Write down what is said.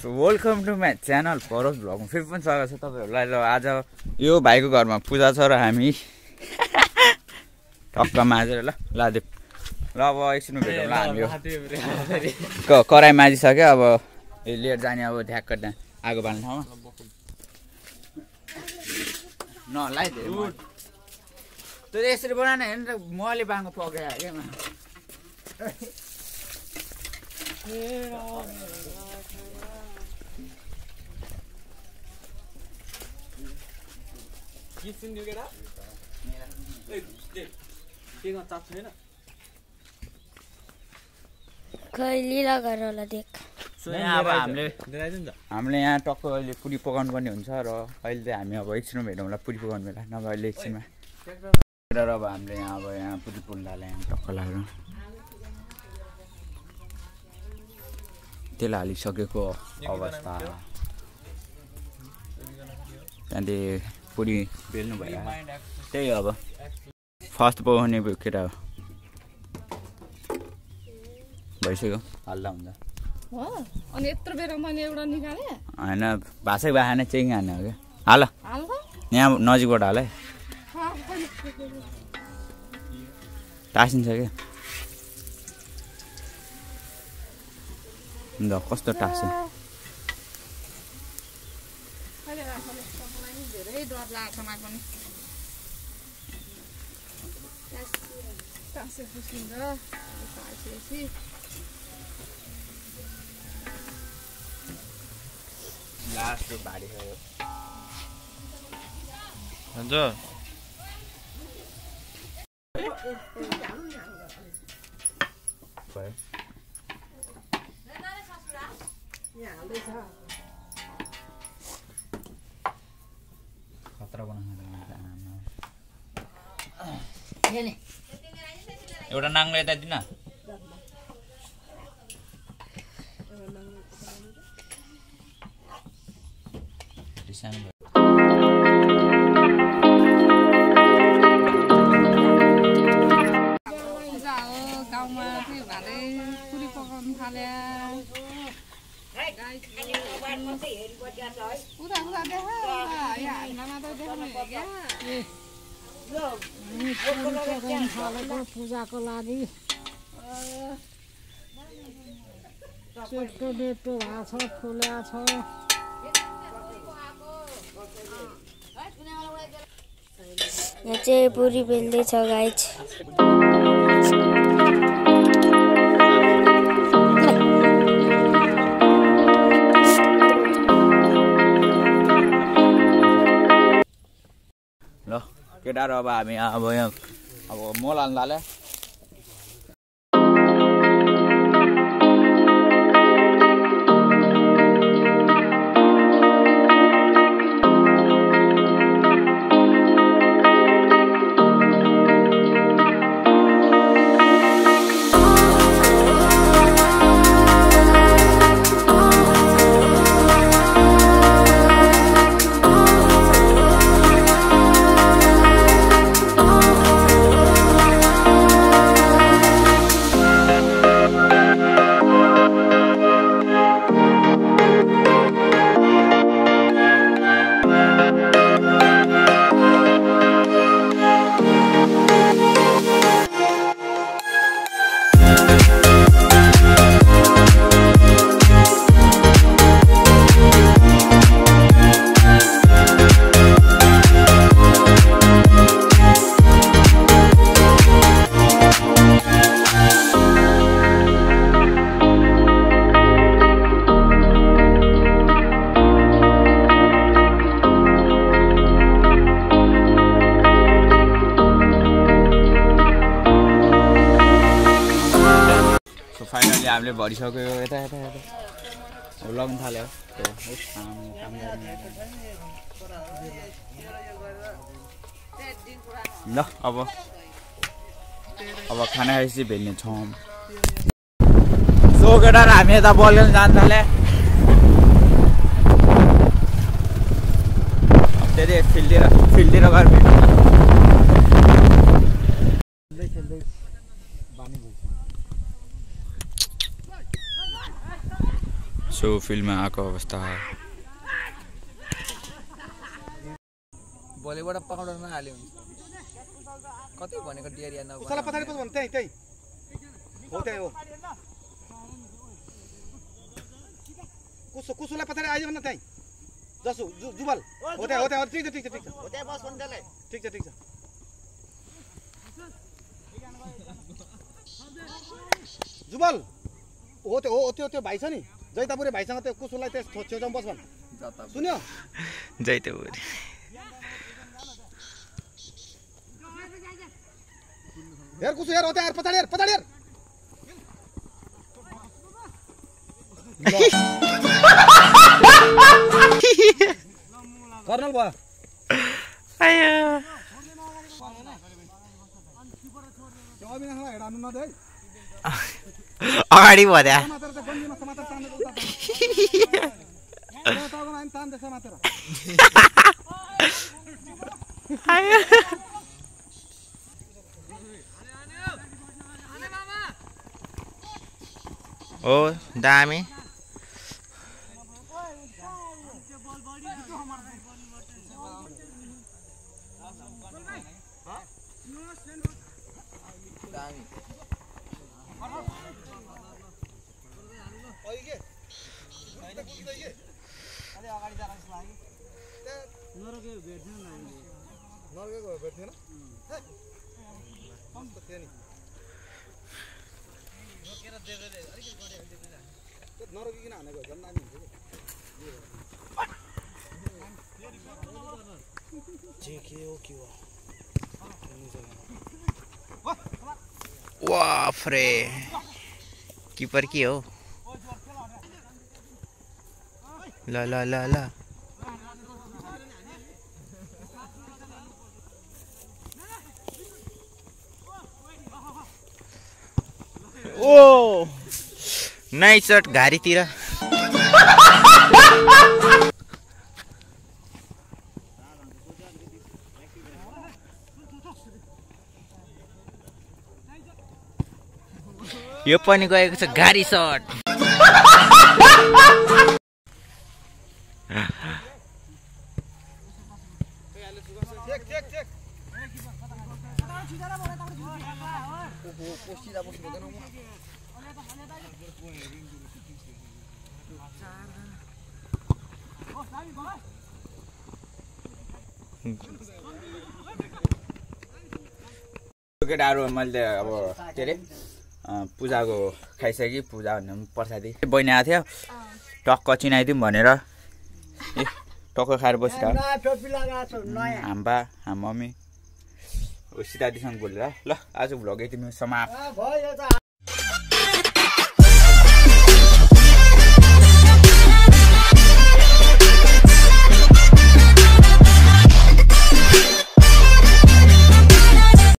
So welcome to my channel Paras भ्लगमा फेरि पनि स्वागत छ तपाईँहरूलाई। र आज यो भाइको घरमा पूजा छ र हामी टक्क माझेर लादेव ल अब एकछिनमा भेटौँ ल। हामी कराई माझिसक्यो, अब लिएर जाने अब ढ्याक्क आगो बाल्ने ठाउँमा नलाइदियो त्यो यसरी बनाएन हेर्नु त मैले बाङ्गो पकायो क्या लीला गरेर होला देख। अब हामीले यहाँ टक्क अहिले पुरी पकाउनु पर्ने हुन्छ र अहिले चाहिँ हामी अब एकछिनमा भेटौँला पुरी पकाउनु बेला, नभए अहिले एकछिनमा र अब हामीले यहाँ पुरी पुल्लालाई यहाँ टक्क लगाएर तेल हालिसकेको अवस्था। त्यहाँदेखि पुरी बेल्नु भयो, त्यही अब फर्स्ट पकाउने केटा भइसक्यो, हल्ला हुन्छ अनि यत्रो बेर मैले एउटा निकाले होइन भाषै बाखाने चाहिँ खाने हो क्या। हाल यहाँ नजिकबाट हाल है, टाँसिन्छ क्या ल कस्तो टाँस्यो। धेरै डर लाग्छ मलाई पनि टाँसे खुसिन्छ टाँसेपछि लास्ट भारी खायो हुन्छ खतरा बनाउनु एउटा नाङ्लो यता दिन गाउँमा चाहिँ भाले पुरी पकाउनु थाल्यो पुरा पुरा देखा हामीलाई त देख्नु क्या पूजाको लागि चेटको डेटो भएको छ, फुल्या छ। यहाँ चाहिँ पुरी बेल्दैछ गाइज। ल केटाहरू अब हामी अब मल हाल्नु थाल्यो। फाइनली हामीले भरिसक्यो यता यता यता अब लग्न थाल्यो। ल अब खाना खाएपछि भेट्ने छौँ। सो केटाहरू हामी यता बल खेल्न जानु थाल्यो। त्यही फिल्डतिर गएर भेट्नु। सो फिल्डमा आएको अवस्था भोलिबाट पकाउनमा हाल्यो कतै भनेको डेरिया न कसलाई पछाडी पस भन्छ त्यही हो त्यही हो कुसुलाई पछाडी आइज भन्न त्यही जसु जुबल हो त्यही ठिक छ हो त्यही बस भन्न त्यसलाई ठिक छ जुबल हो त्यो भाइ छ नि जैतापुरे भाइसँग त्यो कुसुलाई त्यो छेउछाउ बस भन् सुन्यो जैतापुरे हेर कुसु हेर हो त्यहाँ पछाडि हेर कर्नल भयो अगाडि भयो ओ दामी वाफ्रे किपर की हो ला ओ नाइस शट घारीतिर यो पनि गएको छ घारी शट केटाहरु मैले अब के अरे पूजाको खाइसके पूजा भन्ने प्रसादी बहिनी आएको थियो टक्क चिनाइदिउँ भनेर टक्क खाएर बसिरहेको हाम्बा हाम मम्मी सीतादीसँग बोलेर ल आज भ्लग यति समाप्त